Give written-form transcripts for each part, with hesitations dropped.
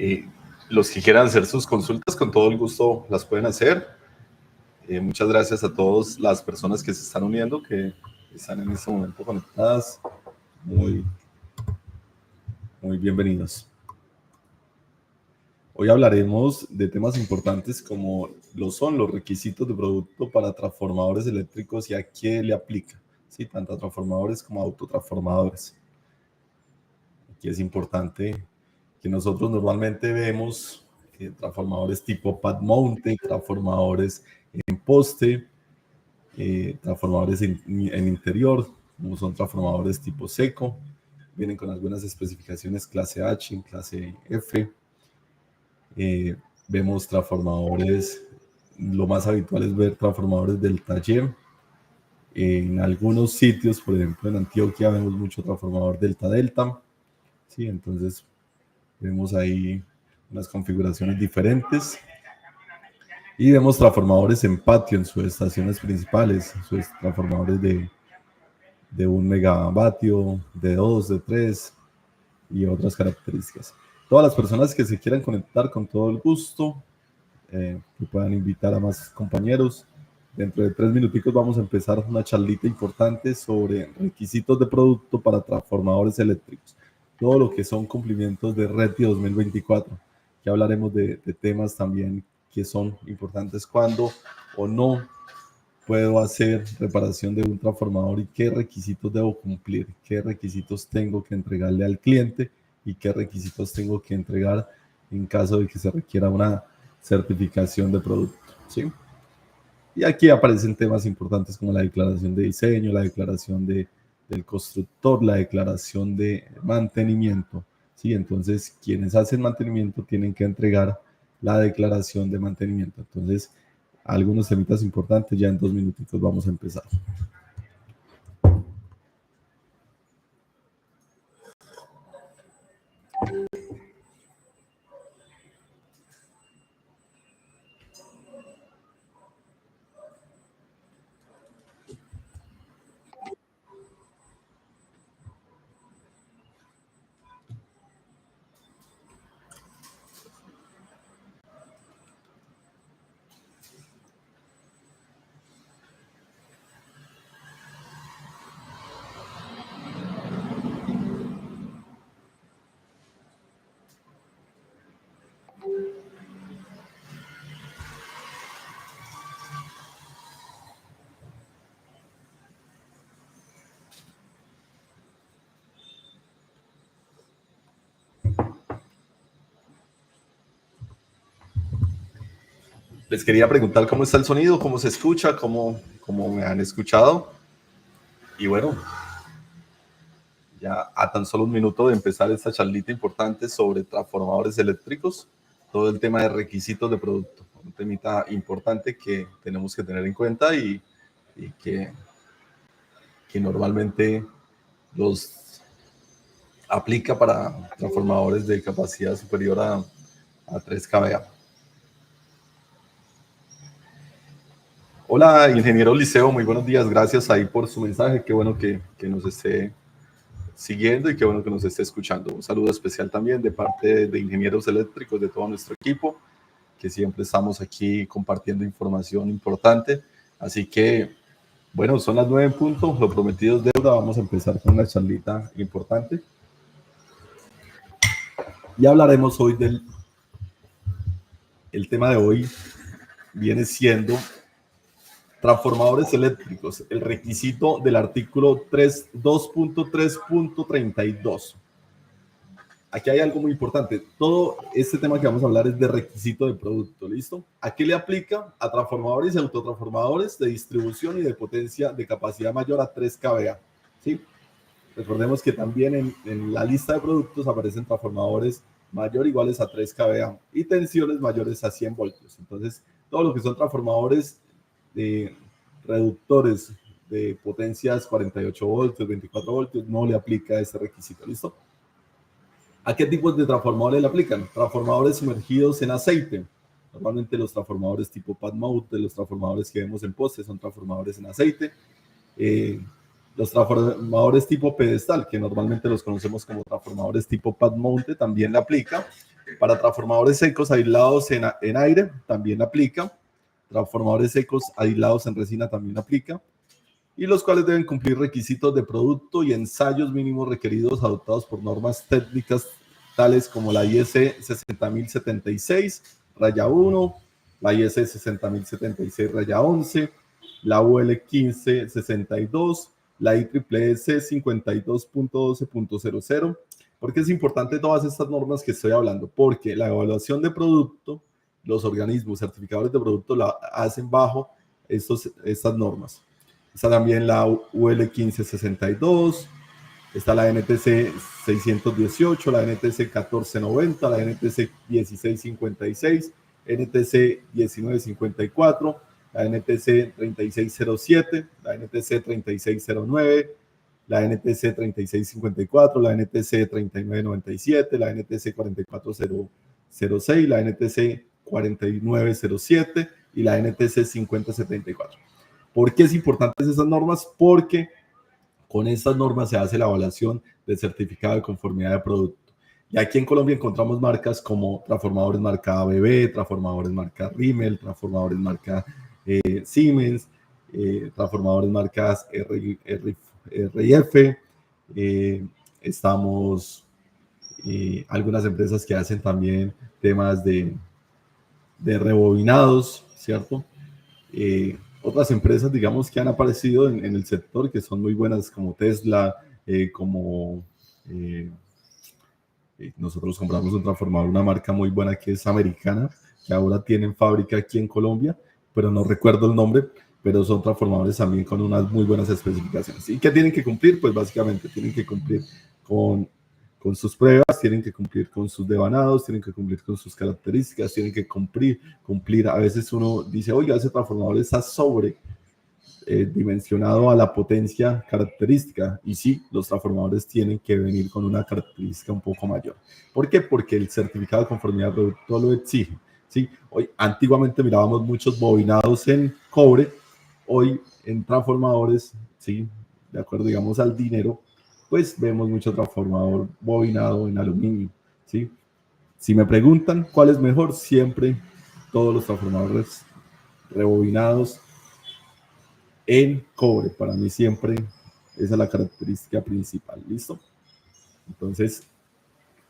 Eh, los que quieran hacer sus consultas, con todo el gusto las pueden hacer. Muchas gracias a todas las personas que se están uniendo, que están en este momento conectadas. Muy bienvenidos. Hoy hablaremos de temas importantes como lo son los requisitos de producto para transformadores eléctricos y a qué le aplica, ¿sí? Tanto a transformadores como a autotransformadores. Aquí es importante que nosotros normalmente vemos transformadores tipo pad mounted, transformadores en poste, transformadores en interior, como son transformadores tipo seco, vienen con algunas especificaciones clase H, clase F. Vemos transformadores, lo más habitual es ver transformadores del taller. En algunos sitios, por ejemplo en Antioquia, vemos mucho transformador delta-delta, ¿sí? Entonces vemos ahí unas configuraciones diferentes. Y vemos transformadores en patio en sus estaciones principales, sus transformadores de 1 megavatio, de 2, de 3 y otras características. Todas las personas que se quieran conectar, con todo el gusto, que puedan invitar a más compañeros. Dentro de 3 minuticos vamos a empezar una charlita importante sobre requisitos de producto para transformadores eléctricos. Todo lo que son cumplimientos de RETI 2024. Ya hablaremos de temas también que son importantes, cuando o no puedo hacer reparación de un transformador y qué requisitos debo cumplir, qué requisitos tengo que entregarle al cliente y qué requisitos tengo que entregar en caso de que se requiera una certificación de producto, ¿sí? Y aquí aparecen temas importantes como la declaración de diseño, la declaración del constructor, la declaración de mantenimiento, ¿sí? Entonces, quienes hacen mantenimiento tienen que entregar la declaración de mantenimiento. Entonces, algunos temitas importantes, ya en 2 minutitos vamos a empezar. Les quería preguntar cómo está el sonido, cómo se escucha, cómo me han escuchado. Y bueno, ya a tan solo 1 minuto de empezar esta charlita importante sobre transformadores eléctricos, todo el tema de requisitos de producto, un temita importante que tenemos que tener en cuenta y que normalmente los aplica para transformadores de capacidad superior a 3 kVA. Hola, ingeniero Liceo, muy buenos días, gracias ahí por su mensaje, qué bueno que nos esté siguiendo y qué bueno que nos esté escuchando. Un saludo especial también de parte de ingenieros eléctricos, de todo nuestro equipo, que siempre estamos aquí compartiendo información importante. Así que, bueno, son las 9 en punto, lo prometido es deuda, vamos a empezar con una charlita importante. Y hablaremos hoy el tema de hoy viene siendo transformadores eléctricos, el requisito del artículo 2.3.32. Aquí hay algo muy importante. Todo este tema que vamos a hablar es de requisito de producto, ¿listo? ¿A qué le aplica? A transformadores y autotransformadores de distribución y de potencia de capacidad mayor a 3 kVA, ¿sí? Recordemos que también en la lista de productos aparecen transformadores mayor o iguales a 3 kVA y tensiones mayores a 100 voltios. Entonces, todo lo que son transformadores reductores de potencias 48 voltios, 24 voltios, no le aplica ese requisito, ¿listo? ¿A qué tipos de transformadores le aplican? Transformadores sumergidos en aceite. Normalmente los transformadores tipo pad mount, los transformadores que vemos en poste, son transformadores en aceite. Los transformadores tipo pedestal, que normalmente los conocemos como transformadores tipo pad monte, también le aplica. Para transformadores secos aislados en aire, también le aplica. Transformadores secos aislados en resina también aplica. Y los cuales deben cumplir requisitos de producto y ensayos mínimos requeridos adoptados por normas técnicas tales como la IS 60076-1, la IS 60076-11, la UL 1562, la IEEE 52.12.00. ¿Por qué es importante todas estas normas que estoy hablando? Porque la evaluación de producto, los organismos certificadores de producto la hacen bajo estas normas. Está también la UL 1562, está la NTC 618, la NTC 1490, la NTC 1656, NTC 1954, la NTC 3607, la NTC 3609, la NTC 3654, la NTC 3997, la NTC 4406, la NTC 4907 y la NTC 5074. ¿Por qué es importante esas normas? Porque con estas normas se hace la evaluación del certificado de conformidad de producto. Y aquí en Colombia encontramos marcas como transformadores marca ABB, transformadores marca Rimmel, transformadores marca Siemens, transformadores marcas RIF. Estamos algunas empresas que hacen también temas de rebobinados, ¿cierto? Otras empresas, digamos, que han aparecido en el sector, que son muy buenas, como Tesla, nosotros compramos un transformador, una marca muy buena que es americana, que ahora tienen fábrica aquí en Colombia, pero no recuerdo el nombre, pero son transformadores también con unas muy buenas especificaciones. ¿Y qué tienen que cumplir? Pues básicamente tienen que cumplir con sus pruebas, tienen que cumplir con sus devanados, tienen que cumplir con sus características, tienen que cumplir. A veces uno dice, oiga, ese transformador está dimensionado a la potencia característica. Y sí, los transformadores tienen que venir con una característica un poco mayor. ¿Por qué? Porque el certificado de conformidad de producto lo exige. ¿Sí? Hoy, antiguamente mirábamos muchos bobinados en cobre, hoy en transformadores, ¿sí? De acuerdo, digamos, al dinero, pues vemos mucho transformador bobinado en aluminio, ¿sí? Si me preguntan cuál es mejor, siempre todos los transformadores rebobinados en cobre. Para mí siempre esa es la característica principal, ¿listo? Entonces,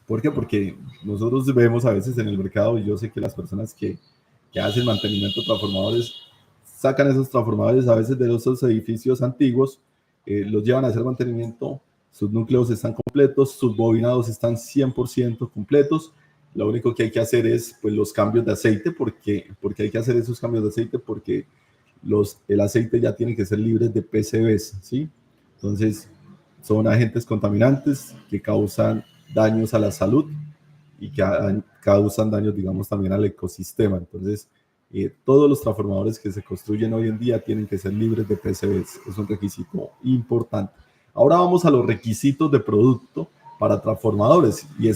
¿por qué? Porque nosotros vemos a veces en el mercado, y yo sé que las personas que hacen mantenimiento de transformadores sacan esos transformadores a veces de los edificios antiguos, los llevan a hacer mantenimiento. Sus núcleos están completos, sus bobinados están 100% completos. Lo único que hay que hacer es pues, los cambios de aceite. Porque hay que hacer esos cambios de aceite porque el aceite ya tiene que ser libre de PCBs, ¿sí? Entonces, son agentes contaminantes que causan daños a la salud y que causan daños, digamos, también al ecosistema. Entonces, todos los transformadores que se construyen hoy en día tienen que ser libres de PCBs. Es un requisito importante. Ahora vamos a los requisitos de producto para transformadores y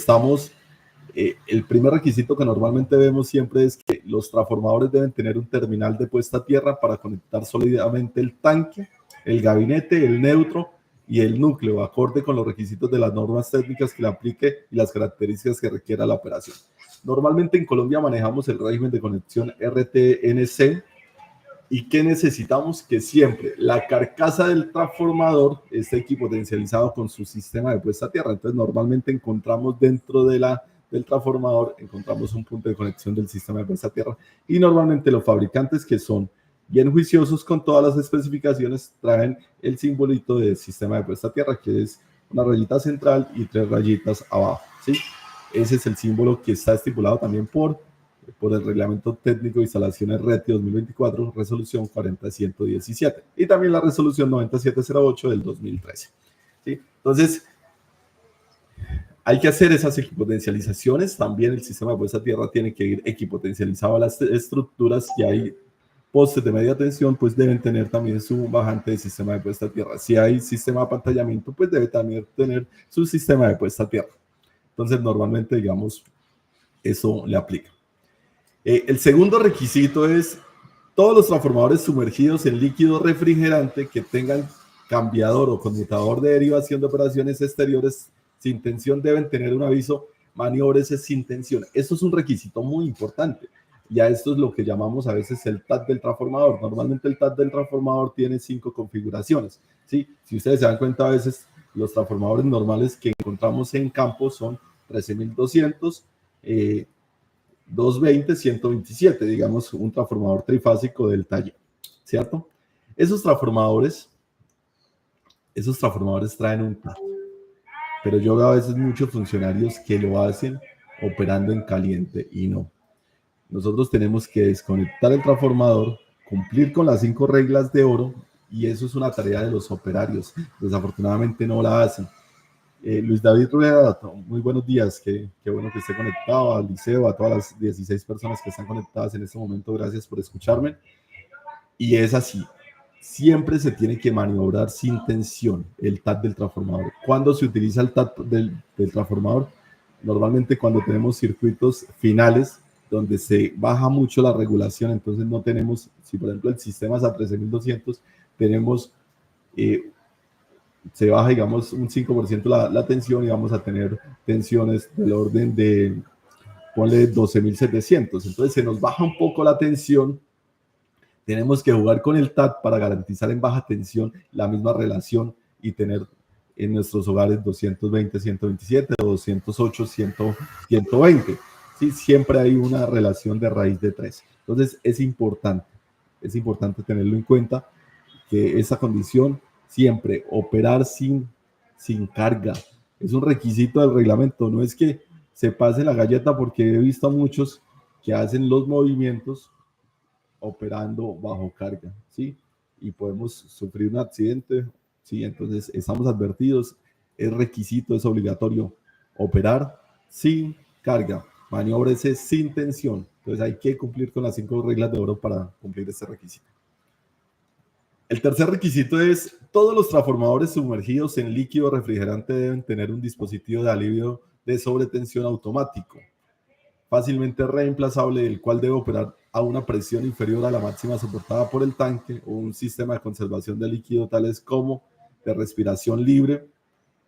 el primer requisito que normalmente vemos siempre es que los transformadores deben tener un terminal de puesta a tierra para conectar sólidamente el tanque, el gabinete, el neutro y el núcleo, acorde con los requisitos de las normas técnicas que le aplique y las características que requiera la operación. Normalmente en Colombia manejamos el régimen de conexión RTNC. ¿Y qué necesitamos? Que siempre la carcasa del transformador esté equipotencializado con su sistema de puesta a tierra. Entonces, normalmente encontramos dentro del transformador, encontramos un punto de conexión del sistema de puesta a tierra. Y normalmente los fabricantes que son bien juiciosos con todas las especificaciones traen el simbolito del sistema de puesta a tierra, que es una rayita central y 3 rayitas abajo, ¿sí? Ese es el símbolo que está estipulado también por el Reglamento Técnico de Instalaciones RETI 2024, resolución 40117, y también la resolución 9708 del 2013. ¿Sí? Entonces, hay que hacer esas equipotencializaciones. También el sistema de puesta a tierra tiene que ir equipotencializado a las estructuras, y hay postes de media tensión, pues deben tener también su bajante de sistema de puesta a tierra. Si hay sistema de apantallamiento, pues debe también tener su sistema de puesta a tierra. Entonces, normalmente, digamos, eso le aplica. El segundo requisito es todos los transformadores sumergidos en líquido refrigerante que tengan cambiador o conmutador de derivación de operaciones exteriores sin tensión deben tener un aviso maniobras sin tensión. Esto es un requisito muy importante. Ya esto es lo que llamamos a veces el TAT del transformador. Normalmente el TAT del transformador tiene 5 configuraciones. ¿Sí? Si ustedes se dan cuenta, a veces los transformadores normales que encontramos en campo son 13200, 220, 127, digamos, un transformador trifásico del taller, ¿cierto? Esos transformadores traen un TAT, pero yo veo a veces muchos funcionarios que lo hacen operando en caliente y no. Nosotros tenemos que desconectar el transformador, cumplir con las 5 reglas de oro, y eso es una tarea de los operarios. Desafortunadamente no la hacen. Luis David Rueda, muy buenos días, qué bueno que esté conectado, al liceo, a todas las 16 personas que están conectadas en este momento, gracias por escucharme. Y es así, siempre se tiene que maniobrar sin tensión el TAT del transformador. ¿Cuándo se utiliza el TAT del transformador? Normalmente cuando tenemos circuitos finales donde se baja mucho la regulación, entonces no tenemos, si por ejemplo el sistema es a 13200, tenemos, se baja digamos un 5% la tensión y vamos a tener tensiones del orden de, ponle 12.700, entonces se nos baja un poco la tensión. Tenemos que jugar con el TAT para garantizar en baja tensión la misma relación y tener en nuestros hogares 220, 127 o 208, 120. ¿Sí? Siempre hay una relación de raíz de 3. Entonces es importante tenerlo en cuenta, que esa condición siempre, operar sin carga, es un requisito del reglamento. No es que se pase la galleta, porque he visto a muchos que hacen los movimientos operando bajo carga, ¿sí? Y podemos sufrir un accidente, ¿sí? Entonces estamos advertidos, es requisito, es obligatorio operar sin carga, manióbrese sin tensión. Entonces hay que cumplir con las 5 reglas de oro para cumplir este requisito. El tercer requisito es: todos los transformadores sumergidos en líquido refrigerante deben tener un dispositivo de alivio de sobretensión automático, fácilmente reemplazable, el cual debe operar a una presión inferior a la máxima soportada por el tanque, o un sistema de conservación de líquido tales como de respiración libre,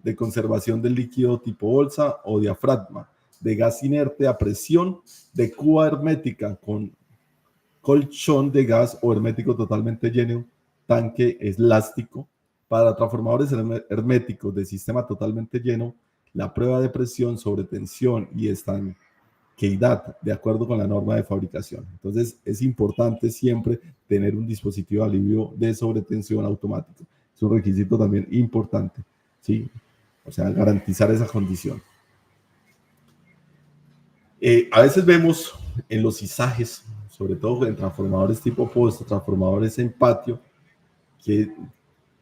de conservación del líquido tipo bolsa o diafragma, de gas inerte a presión, de cuba hermética con colchón de gas o hermético totalmente lleno, tanque elástico. Para transformadores herméticos de sistema totalmente lleno, la prueba de presión, sobre tensión y estanqueidad de acuerdo con la norma de fabricación. Entonces es importante siempre tener un dispositivo de alivio de sobretensión automático. Es un requisito también importante, ¿sí? O sea, garantizar esa condición. A veces vemos en los izajes, sobre todo en transformadores tipo poste, transformadores en patio,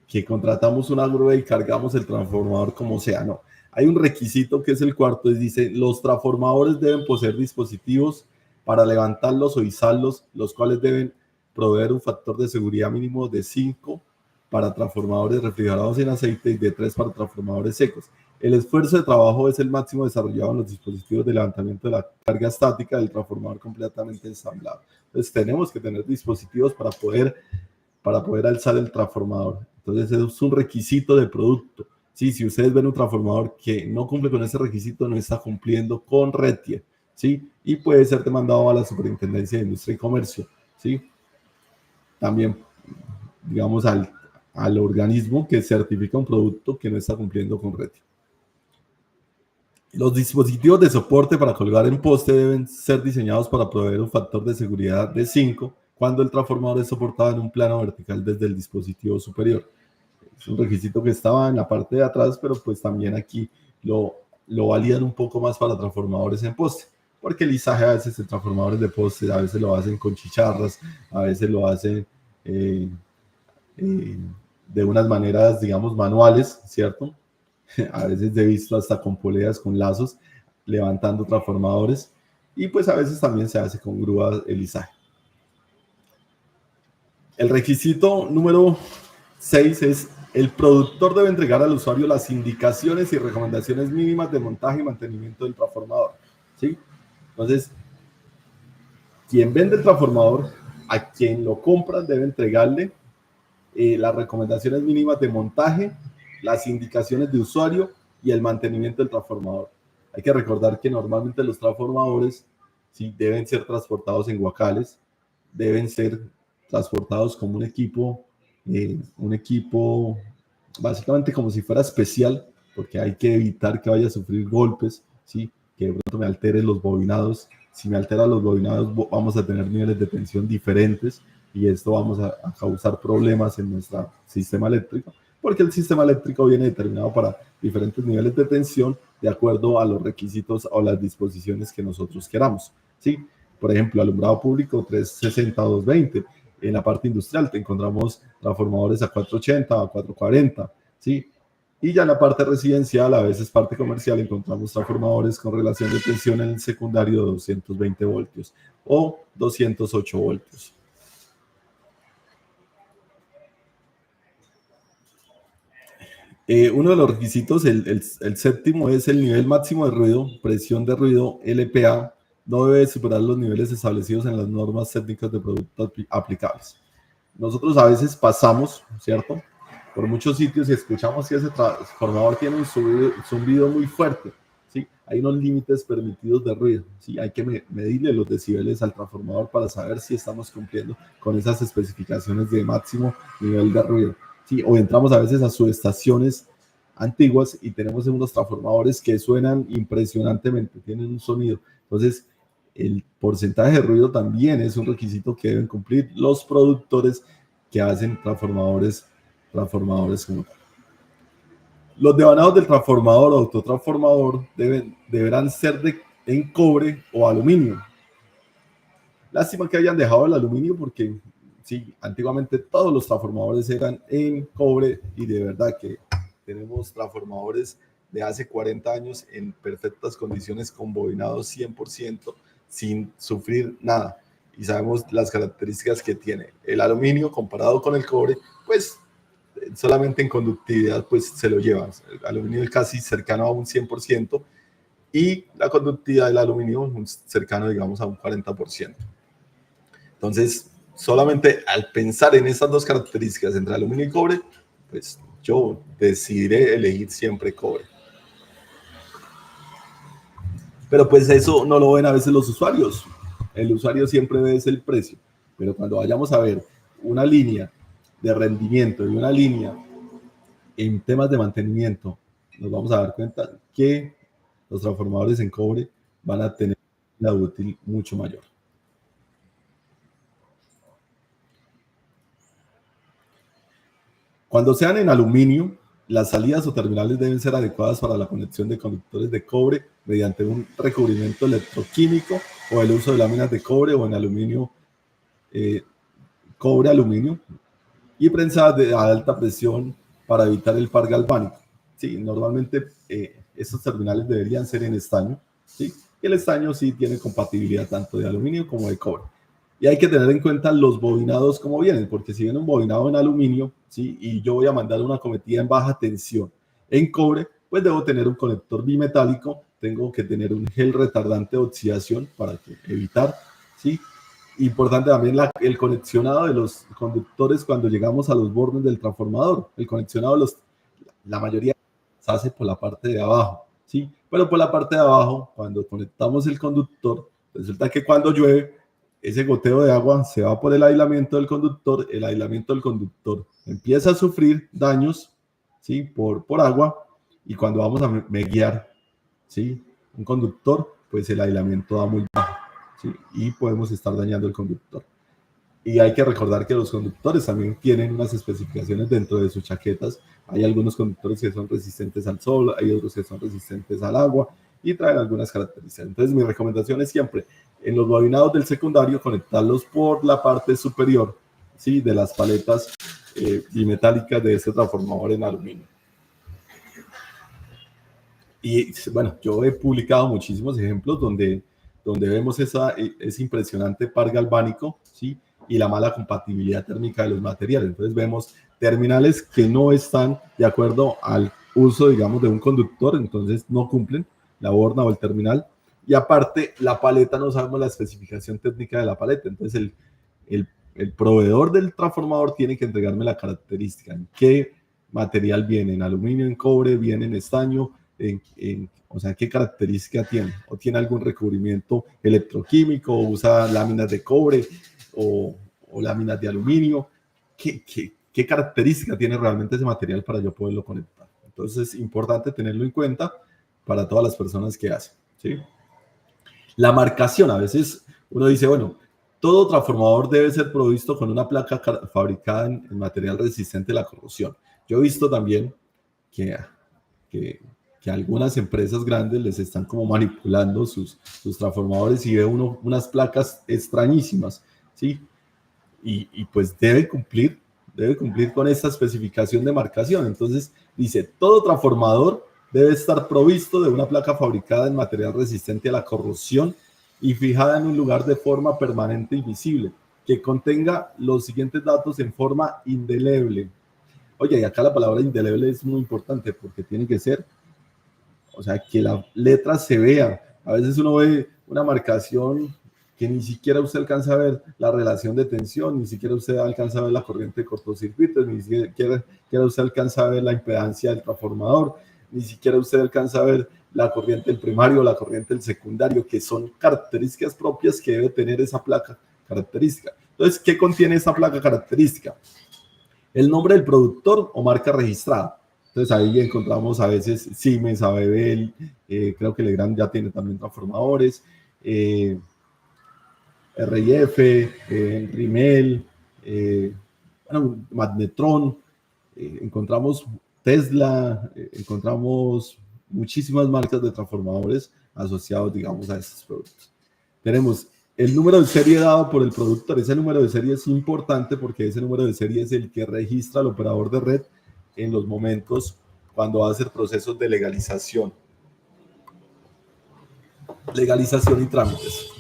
que contratamos una grúa y cargamos el transformador como sea. No, hay un requisito que es el cuarto, y dice: los transformadores deben poseer dispositivos para levantarlos o izarlos, los cuales deben proveer un factor de seguridad mínimo de 5 para transformadores refrigerados en aceite y de 3 para transformadores secos. El esfuerzo de trabajo es el máximo desarrollado en los dispositivos de levantamiento de la carga estática del transformador completamente ensamblado. Entonces tenemos que tener dispositivos para poder alzar el transformador. Entonces es un requisito de producto. ¿Sí? Si ustedes ven un transformador que no cumple con ese requisito, no está cumpliendo con RETIER, ¿sí? Y puede ser demandado a la Superintendencia de Industria y Comercio, ¿sí? También, digamos, al organismo que certifica un producto que no está cumpliendo con RETIER. Los dispositivos de soporte para colgar en poste deben ser diseñados para proveer un factor de seguridad de 5 cuando el transformador es soportado en un plano vertical desde el dispositivo superior. Es un requisito que estaba en la parte de atrás, pero pues también aquí lo validan un poco más para transformadores en poste, porque el izaje a veces en transformadores de poste, a veces lo hacen con chicharras, a veces lo hacen de unas maneras, digamos, manuales, ¿cierto? A veces he visto hasta con poleas, con lazos, levantando transformadores, y pues a veces también se hace con grúas el izaje. El requisito número 6 es: el productor debe entregar al usuario las indicaciones y recomendaciones mínimas de montaje y mantenimiento del transformador, ¿sí? Entonces, quien vende el transformador, a quien lo compra, debe entregarle las recomendaciones mínimas de montaje, las indicaciones de usuario y el mantenimiento del transformador. Hay que recordar que normalmente los transformadores sí deben ser transportados en guacales, deben ser transportados como un equipo básicamente como si fuera especial, porque hay que evitar que vaya a sufrir golpes, ¿sí? Que de pronto me altere los bobinados. Si me altera los bobinados, vamos a tener niveles de tensión diferentes y esto vamos a causar problemas en nuestro sistema eléctrico, porque el sistema eléctrico viene determinado para diferentes niveles de tensión de acuerdo a los requisitos o las disposiciones que nosotros queramos, ¿sí? Por ejemplo, alumbrado público 360-220. En la parte industrial te encontramos transformadores a 480, a 440, ¿sí? Y ya en la parte residencial, a veces parte comercial, encontramos transformadores con relación de tensión en el secundario de 220 voltios o 208 voltios. Uno de los requisitos, el séptimo, es el nivel máximo de ruido, presión de ruido, LPA, no debe superar los niveles establecidos en las normas técnicas de productos aplicables. Nosotros a veces pasamos, ¿cierto?, por muchos sitios y escuchamos que ese transformador tiene un zumbido muy fuerte, ¿sí? Hay unos límites permitidos de ruido, ¿sí? Hay que medirle los decibeles al transformador para saber si estamos cumpliendo con esas especificaciones de máximo nivel de ruido, ¿sí? O entramos a veces a subestaciones antiguas y tenemos unos transformadores que suenan impresionantemente, tienen un sonido. Entonces, el porcentaje de ruido también es un requisito que deben cumplir los productores que hacen transformadores como tal. Los devanados del transformador o autotransformador deberán ser en cobre o aluminio. Lástima que hayan dejado el aluminio porque sí, antiguamente todos los transformadores eran en cobre y de verdad que tenemos transformadores de hace 40 años en perfectas condiciones con bobinados 100% sin sufrir nada. Y sabemos las características que tiene el aluminio comparado con el cobre, pues solamente en conductividad pues se lo llevan. El aluminio es casi cercano a un 100% y la conductividad del aluminio cercano, digamos, a un 40%. Entonces, solamente al pensar en esas dos características entre aluminio y cobre, pues yo decidiré elegir siempre cobre. Pero pues eso no lo ven a veces los usuarios. El usuario siempre ve el precio. Pero cuando vayamos a ver una línea de rendimiento y una línea en temas de mantenimiento, nos vamos a dar cuenta que los transformadores en cobre van a tener la útil mucho mayor. Cuando sean en aluminio, las salidas o terminales deben ser adecuadas para la conexión de conductores de cobre mediante un recubrimiento electroquímico o el uso de láminas de cobre o en aluminio, cobre-aluminio, y prensadas de alta presión para evitar el par galvánico. Sí, normalmente estos terminales deberían ser en estaño, ¿sí? Y el estaño sí tiene compatibilidad tanto de aluminio como de cobre. Y hay que tener en cuenta los bobinados como vienen, porque si viene un bobinado en aluminio, ¿sí?, y yo voy a mandar una cometida en baja tensión en cobre, pues debo tener un conector bimetálico, tengo que tener un gel retardante de oxidación para evitar, ¿sí? Importante también el conexionado de los conductores cuando llegamos a los bornes del transformador. El conexionado, la mayoría se hace por la parte de abajo, ¿sí? Pero por la parte de abajo, cuando conectamos el conductor, resulta que cuando llueve, ese goteo de agua se va por el aislamiento del conductor empieza a sufrir daños, ¿sí?, por agua, y cuando vamos a meguiar, ¿sí?, un conductor, pues el aislamiento da muy bajo, ¿sí?, y podemos estar dañando el conductor. Y hay que recordar que los conductores también tienen unas especificaciones dentro de sus chaquetas. Hay algunos conductores que son resistentes al sol, hay otros que son resistentes al agua y traen algunas características. Entonces mi recomendación es siempre en los bobinados del secundario conectarlos por la parte superior, ¿sí?, de las paletas bimetálicas de este transformador en aluminio. Y bueno, yo he publicado muchísimos ejemplos donde vemos ese impresionante par galvánico, ¿sí?, y la mala compatibilidad térmica de los materiales. Entonces vemos terminales que no están de acuerdo al uso, digamos, de un conductor, entonces no cumplen la borna o el terminal. Y aparte, la paleta no sabemos la especificación técnica de la paleta. Entonces el proveedor del transformador tiene que entregarme la característica, en qué material viene, en aluminio, en cobre, viene en estaño, o sea, qué característica tiene, o tiene algún recubrimiento electroquímico, o usa láminas de cobre o láminas de aluminio, qué característica tiene realmente ese material para yo poderlo conectar. Entonces es importante tenerlo en cuenta para todas las personas que hacen, ¿sí? La marcación, a veces uno dice, bueno, todo transformador debe ser provisto con una placa fabricada en material resistente a la corrosión. Yo he visto también que algunas empresas grandes les están como manipulando sus transformadores y ve uno unas placas extrañísimas, ¿sí? Y pues debe cumplir con esta especificación de marcación. Entonces dice, todo transformador debe estar provisto de una placa fabricada en material resistente a la corrosión y fijada en un lugar de forma permanente y visible, que contenga los siguientes datos en forma indeleble. Oye, y acá la palabra indeleble es muy importante porque tiene que ser, o sea, que la letra se vea. A veces uno ve una marcación que ni siquiera usted alcanza a ver la relación de tensión, ni siquiera usted alcanza a ver la corriente de cortocircuito, ni siquiera usted alcanza a ver la impedancia del transformador, ni siquiera usted alcanza a ver la corriente del primario o la corriente del secundario, que son características propias que debe tener esa placa característica. Entonces, ¿qué contiene esa placa característica? El nombre del productor o marca registrada. Entonces ahí encontramos a veces Siemens, ABB, creo que Legrand ya tiene también transformadores, RIF, Rimmel, bueno, Magnetron, encontramos Tesla, encontramos muchísimas marcas de transformadores asociados, digamos, a estos productos. Tenemos el número de serie dado por el productor. Ese número de serie es importante porque ese número de serie es el que registra al operador de red en los momentos cuando va a hacer procesos de legalización y trámites.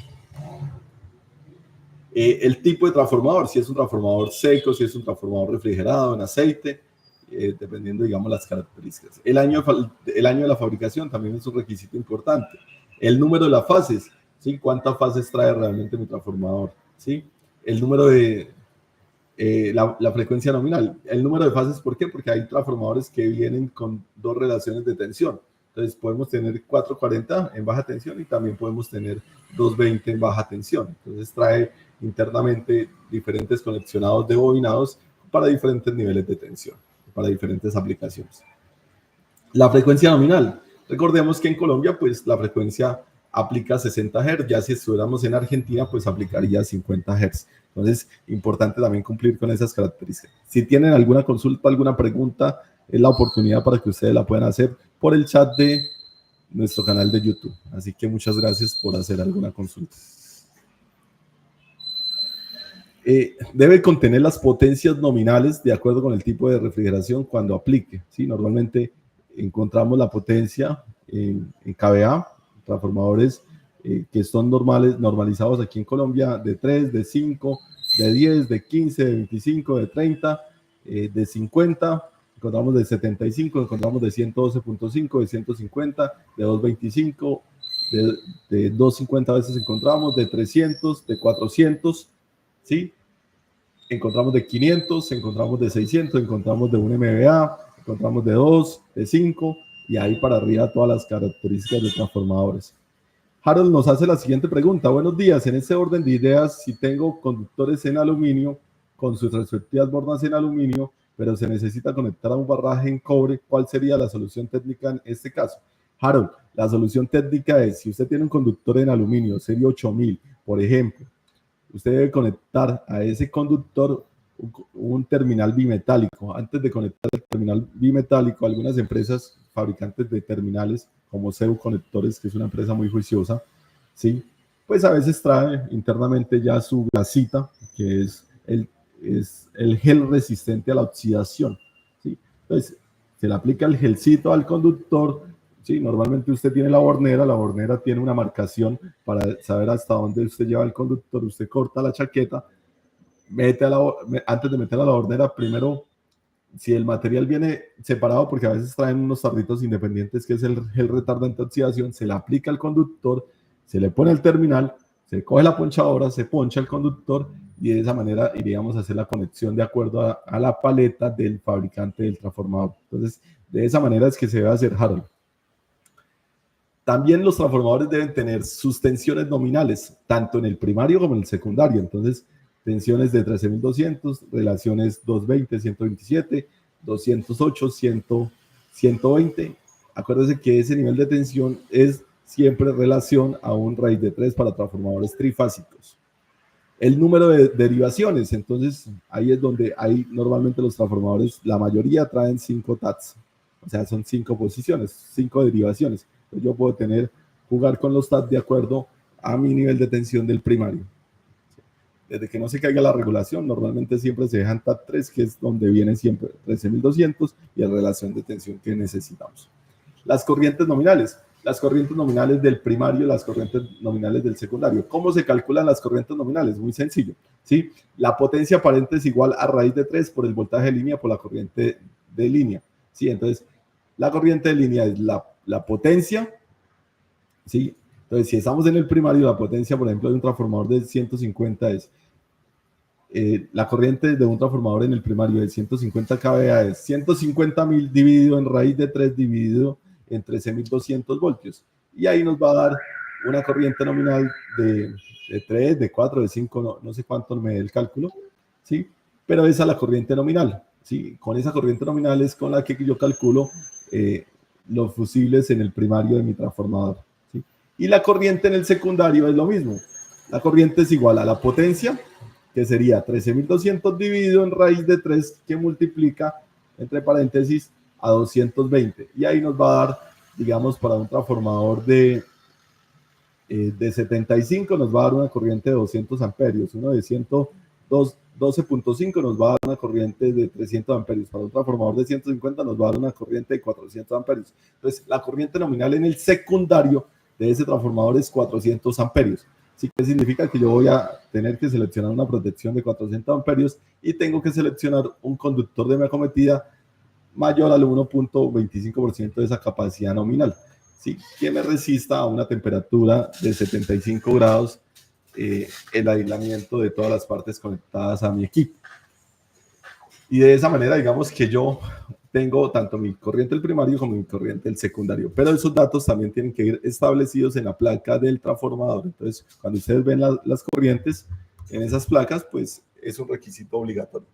El tipo de transformador, si es un transformador seco, si es un transformador refrigerado, en aceite, dependiendo, digamos, las características. El año de la fabricación también es un requisito importante. El número de las fases, ¿sí? ¿Cuántas fases trae realmente mi transformador? ¿Sí? El número de la frecuencia nominal. El número de fases, ¿por qué? Porque hay transformadores que vienen con dos relaciones de tensión. Entonces podemos tener 440 en baja tensión y también podemos tener 220 en baja tensión. Entonces trae internamente diferentes conexionados de bobinados para diferentes niveles de tensión, para diferentes aplicaciones. La frecuencia nominal. Recordemos que en Colombia, pues la frecuencia aplica 60 Hz, ya si estuviéramos en Argentina, pues aplicaría 50 Hz. Entonces, importante también cumplir con esas características. Si tienen alguna consulta, alguna pregunta, es la oportunidad para que ustedes la puedan hacer por el chat de nuestro canal de YouTube. Así que muchas gracias por hacer alguna consulta. Debe contener las potencias nominales de acuerdo con el tipo de refrigeración cuando aplique, ¿sí? Normalmente encontramos la potencia en kVA, transformadores que son normalizados aquí en Colombia de 3, de 5, de 10, de 15, de 25, de 30, de 50, encontramos de 75, encontramos de 112.5, de 150, de 225, de 250 a veces encontramos, de 300, de 400, ¿sí? Encontramos de 500, encontramos de 600, encontramos de 1 MVA, encontramos de 2, de 5 y ahí para arriba todas las características de transformadores. Harold nos hace la siguiente pregunta. Buenos días, en este orden de ideas, si tengo conductores en aluminio con sus respectivas bordas en aluminio, pero se necesita conectar a un barraje en cobre, ¿cuál sería la solución técnica en este caso? Harold, la solución técnica es, si usted tiene un conductor en aluminio, serie 8000, por ejemplo, usted debe conectar a ese conductor un terminal bimetálico. Antes de conectar el terminal bimetálico, algunas empresas fabricantes de terminales, como CEU Conectores, que es una empresa muy juiciosa, ¿sí? Pues a veces trae internamente ya su gasita, que es el gel resistente a la oxidación, ¿sí? Entonces, se le aplica el gelcito al conductor. Sí, normalmente usted tiene la bornera tiene una marcación para saber hasta dónde usted lleva el conductor, usted corta la chaqueta, antes de meterla a la bornera, primero, si el material viene separado, porque a veces traen unos tarritos independientes, que es el gel retardante de oxidación, se le aplica al conductor, se le pone el terminal, Se coge la ponchadora, se poncha el conductor y de esa manera iríamos a hacer la conexión de acuerdo a la paleta del fabricante del transformador. Entonces, de esa manera es que se debe hacer, Harold. También los transformadores deben tener sus tensiones nominales, tanto en el primario como en el secundario. Entonces, tensiones de 13.200, relaciones 220, 127, 208, 100, 120. Acuérdense que ese nivel de tensión es siempre relación a un raíz de 3 para transformadores trifásicos. El número de derivaciones, entonces ahí es donde hay normalmente los transformadores, la mayoría traen 5 TATs, o sea, son 5 posiciones, 5 derivaciones. Entonces yo puedo jugar con los TATs de acuerdo a mi nivel de tensión del primario. Desde que no se caiga la regulación, normalmente siempre se dejan TAT 3, que es donde viene siempre 13.200 y la relación de tensión que necesitamos. Las corrientes nominales. Las corrientes nominales del primario, las corrientes nominales del secundario. ¿Cómo se calculan las corrientes nominales? Muy sencillo, ¿sí? La potencia aparente es igual a raíz de 3 por el voltaje de línea por la corriente de línea, ¿sí? Entonces, la corriente de línea es la potencia, ¿sí? Entonces, si estamos en el primario, la potencia, por ejemplo, de un transformador de 150 es la corriente de un transformador en el primario de 150 kVA es 150.000 dividido en raíz de 3 dividido en 13.200 voltios. Y ahí nos va a dar una corriente nominal de 3, de 4, de 5, no sé cuánto me dé el cálculo, ¿sí? Pero esa es la corriente nominal, ¿sí? Con esa corriente nominal es con la que yo calculo los fusibles en el primario de mi transformador, ¿sí? Y la corriente en el secundario es lo mismo. La corriente es igual a la potencia, que sería 13.200 dividido en raíz de 3, que multiplica, entre paréntesis, a 220. Y ahí nos va a dar, digamos, para un transformador de 75, nos va a dar una corriente de 200 amperios. Uno de 12.5 nos va a dar una corriente de 300 amperios. Para un transformador de 150 nos va a dar una corriente de 400 amperios. Entonces, la corriente nominal en el secundario de ese transformador es 400 amperios. Sí, que significa que yo voy a tener que seleccionar una protección de 400 amperios y tengo que seleccionar un conductor de mi acometida mayor al 1.25% de esa capacidad nominal, ¿sí? Que me resista a una temperatura de 75 grados el aislamiento de todas las partes conectadas a mi equipo. Y de esa manera, digamos que yo tengo tanto mi corriente del primario como mi corriente del secundario, pero esos datos también tienen que ir establecidos en la placa del transformador. Entonces, cuando ustedes ven las corrientes en esas placas, pues es un requisito obligatorio.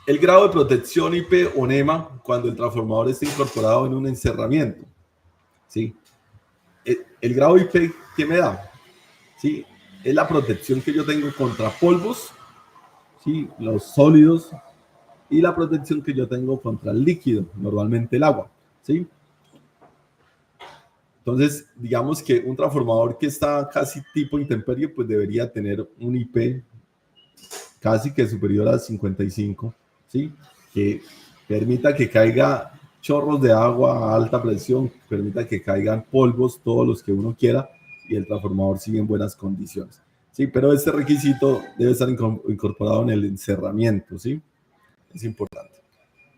El grado de protección IP o NEMA cuando el transformador está incorporado en un encerramiento, ¿sí? El grado IP que me da, ¿sí? Es la protección que yo tengo contra polvos, ¿sí? Los sólidos, y la protección que yo tengo contra el líquido, normalmente el agua, ¿sí? Entonces, digamos que un transformador que está casi tipo intemperie, pues debería tener un IP casi que superior a 55, ¿sí? Que permita que caiga chorros de agua a alta presión, permita que caigan polvos, todos los que uno quiera, y el transformador sigue en buenas condiciones, ¿sí? Pero este requisito debe estar incorporado en el encerramiento, ¿sí? Es importante.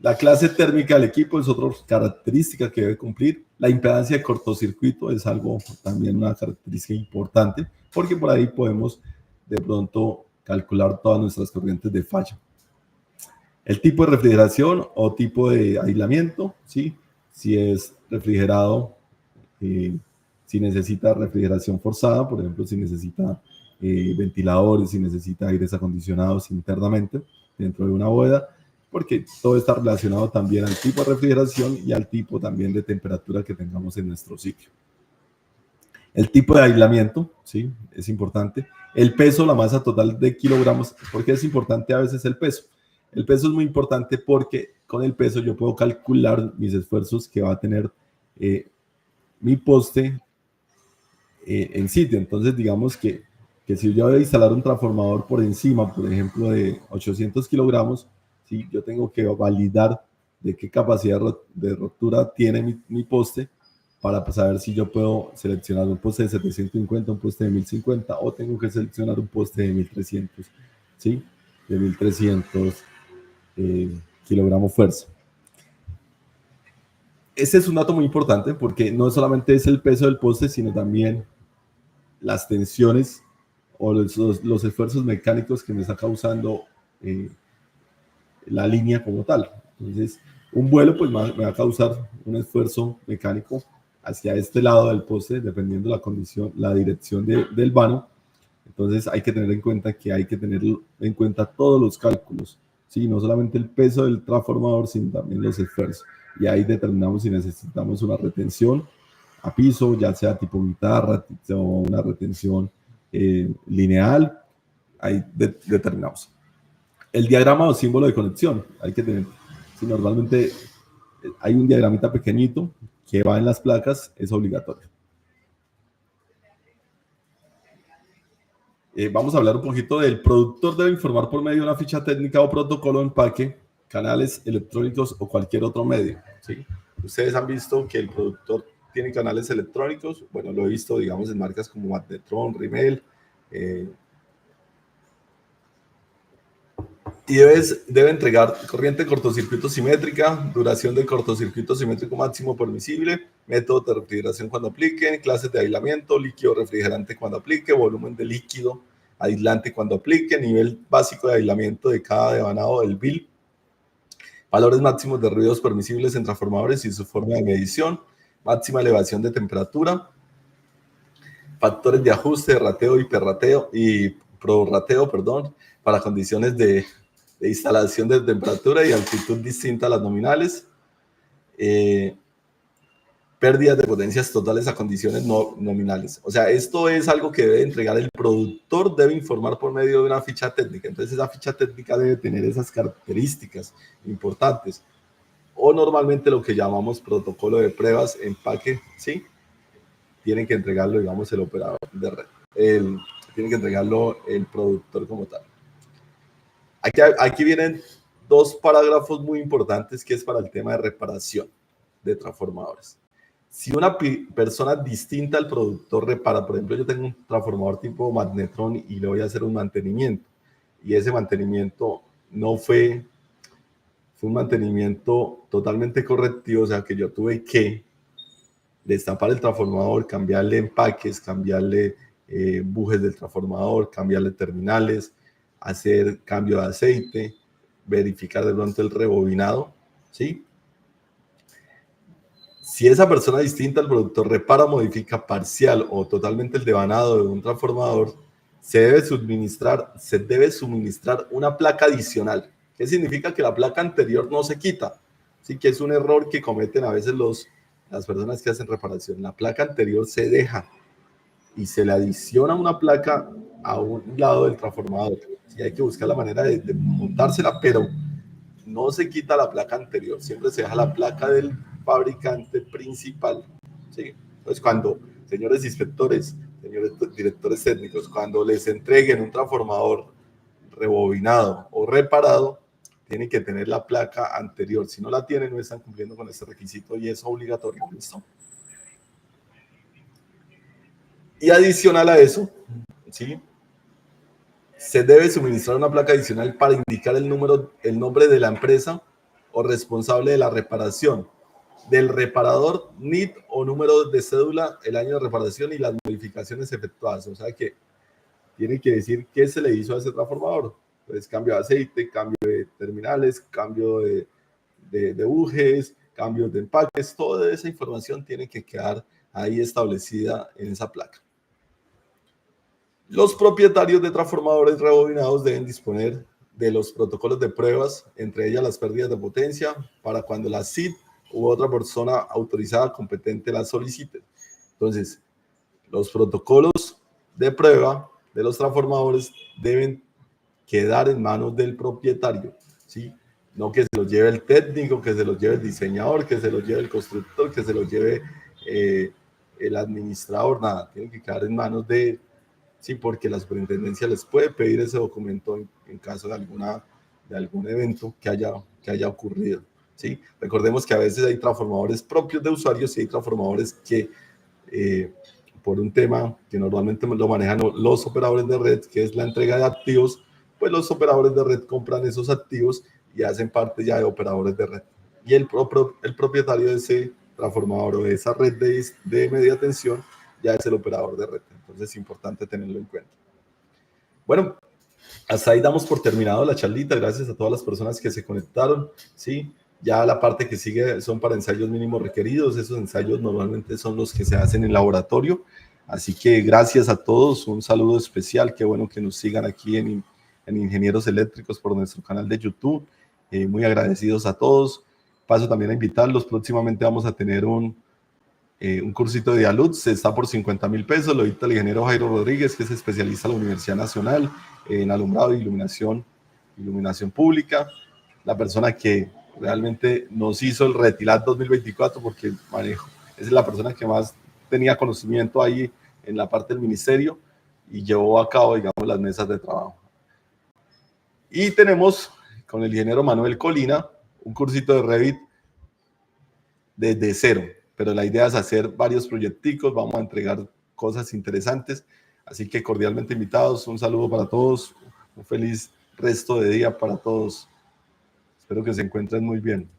La clase térmica del equipo es otra característica que debe cumplir. La impedancia de cortocircuito es algo también una característica importante, porque por ahí podemos de pronto calcular todas nuestras corrientes de falla. El tipo de refrigeración o tipo de aislamiento, ¿sí? Si es refrigerado, si necesita refrigeración forzada, por ejemplo, si necesita ventiladores, si necesita aires acondicionados internamente dentro de una bóveda, porque todo está relacionado también al tipo de refrigeración y al tipo también de temperatura que tengamos en nuestro sitio. El tipo de aislamiento, ¿sí? Es importante. El peso, la masa total de kilogramos. ¿Por qué es importante a veces el peso? El peso es muy importante porque con el peso yo puedo calcular mis esfuerzos que va a tener mi poste en sitio. Entonces, digamos que si yo voy a instalar un transformador por encima, por ejemplo, de 800 kilogramos, ¿sí? Yo tengo que validar de qué capacidad de rotura tiene mi poste para saber si yo puedo seleccionar un poste de 750, un poste de 1050 o tengo que seleccionar un poste de 1300, ¿sí? De 1300 kilogramos fuerza. Ese es un dato muy importante porque no solamente es el peso del poste, sino también las tensiones o los esfuerzos mecánicos que me está causando eh, la línea como tal. Entonces, un vuelo pues me va a causar un esfuerzo mecánico hacia este lado del poste, dependiendo la condición, la dirección del vano. Entonces hay que tener en cuenta que hay que tener en cuenta todos los cálculos, ¿sí? No solamente el peso del transformador, sino también los esfuerzos. Y ahí determinamos si necesitamos una retención a piso, ya sea tipo guitarra o una retención lineal. Ahí determinamos. El diagrama o símbolo de conexión, hay que tener, si normalmente hay un diagramita pequeñito que va en las placas, es obligatorio. Vamos a hablar un poquito del productor debe informar por medio de una ficha técnica o protocolo de empaque, canales electrónicos o cualquier otro medio, ¿sí? Ustedes han visto que el productor tiene canales electrónicos, bueno, lo he visto, digamos, en marcas como Magnetron, Rimmel, y debe entregar corriente de cortocircuito simétrica, duración del cortocircuito simétrico máximo permisible, método de refrigeración cuando aplique, clases de aislamiento, líquido refrigerante cuando aplique, volumen de líquido aislante cuando aplique, nivel básico de aislamiento de cada devanado del BIL, valores máximos de ruidos permisibles en transformadores y su forma de medición, máxima elevación de temperatura, factores de ajuste, rateo, hiperrateo y prorrateo, perdón, para condiciones de instalación de temperatura y altitud distinta a las nominales, pérdidas de potencias totales a condiciones no nominales. O sea, esto es algo que debe entregar el productor, debe informar por medio de una ficha técnica. Entonces, esa ficha técnica debe tener esas características importantes. O normalmente lo que llamamos protocolo de pruebas, empaque, ¿sí? Tienen que entregarlo, digamos, el operador de red. Tiene que entregarlo el productor como tal. Aquí vienen dos parágrafos muy importantes que es para el tema de reparación de transformadores. Si una persona distinta al productor repara, por ejemplo, yo tengo un transformador tipo Magnetron y le voy a hacer un mantenimiento, y ese mantenimiento no fue un mantenimiento totalmente correctivo, o sea que yo tuve que destapar el transformador, cambiarle empaques, cambiarle bujes del transformador, cambiarle terminales, hacer cambio de aceite, verificar de pronto el rebobinado, ¿sí? Si esa persona distinta al productor repara, modifica parcial o totalmente el devanado de un transformador, se debe suministrar una placa adicional. ¿Qué significa? Que la placa anterior no se quita. Sí, que es un error que cometen a veces las personas que hacen reparación. La placa anterior se deja y se le adiciona una placa a un lado del transformador. Sí, hay que buscar la manera de montársela, pero no se quita la placa anterior, siempre se deja la placa del fabricante principal. ¿Sí? Entonces, cuando, señores inspectores, señores directores técnicos, cuando les entreguen un transformador rebobinado o reparado, tienen que tener la placa anterior. Si no la tienen, no están cumpliendo con este requisito y es obligatorio. ¿Listo? Y adicional a eso, ¿sí? Se debe suministrar una placa adicional para indicar el nombre de la empresa o responsable de la reparación, del reparador, NIT o número de cédula, el año de reparación y las modificaciones efectuadas. O sea que tiene que decir qué se le hizo a ese transformador. Pues cambio de aceite, cambio de terminales, cambio de bujes, cambios de empaques, toda esa información tiene que quedar ahí establecida en esa placa. Los propietarios de transformadores rebobinados deben disponer de los protocolos de pruebas, entre ellas las pérdidas de potencia, para cuando la CID u otra persona autorizada competente la solicite. Entonces, los protocolos de prueba de los transformadores deben quedar en manos del propietario, ¿sí? No que se los lleve el técnico, que se los lleve el diseñador, que se los lleve el constructor, que se los lleve el administrador, nada, tienen que quedar en manos de... Sí, porque la superintendencia les puede pedir ese documento en caso de algún evento que haya ocurrido. ¿Sí? Recordemos que a veces hay transformadores propios de usuarios y hay transformadores que por un tema que normalmente lo manejan los operadores de red, que es la entrega de activos, pues los operadores de red compran esos activos y hacen parte ya de operadores de red. Y el propietario de ese transformador o de esa red de media tensión ya es el operador de red. Entonces es importante tenerlo en cuenta. Bueno, hasta ahí damos por terminado la charlita. Gracias a todas las personas que se conectaron. ¿Sí? Ya la parte que sigue son para ensayos mínimos requeridos. Esos ensayos normalmente son los que se hacen en laboratorio. Así que gracias a todos. Un saludo especial. Qué bueno que nos sigan aquí en Ingenieros Eléctricos por nuestro canal de YouTube. Muy agradecidos a todos. Paso también a invitarlos. Próximamente vamos a tener un cursito de Dialux, está por 50.000 pesos, lo dicta el ingeniero Jairo Rodríguez, que es especialista en la Universidad Nacional en alumbrado e iluminación pública, la persona que realmente nos hizo el Retilat 2024, porque manejo, es la persona que más tenía conocimiento ahí en la parte del ministerio y llevó a cabo, digamos, las mesas de trabajo. Y tenemos con el ingeniero Manuel Colina un cursito de Revit desde cero, pero la idea es hacer varios proyecticos, vamos a entregar cosas interesantes, así que cordialmente invitados, un saludo para todos, un feliz resto de día para todos, espero que se encuentren muy bien.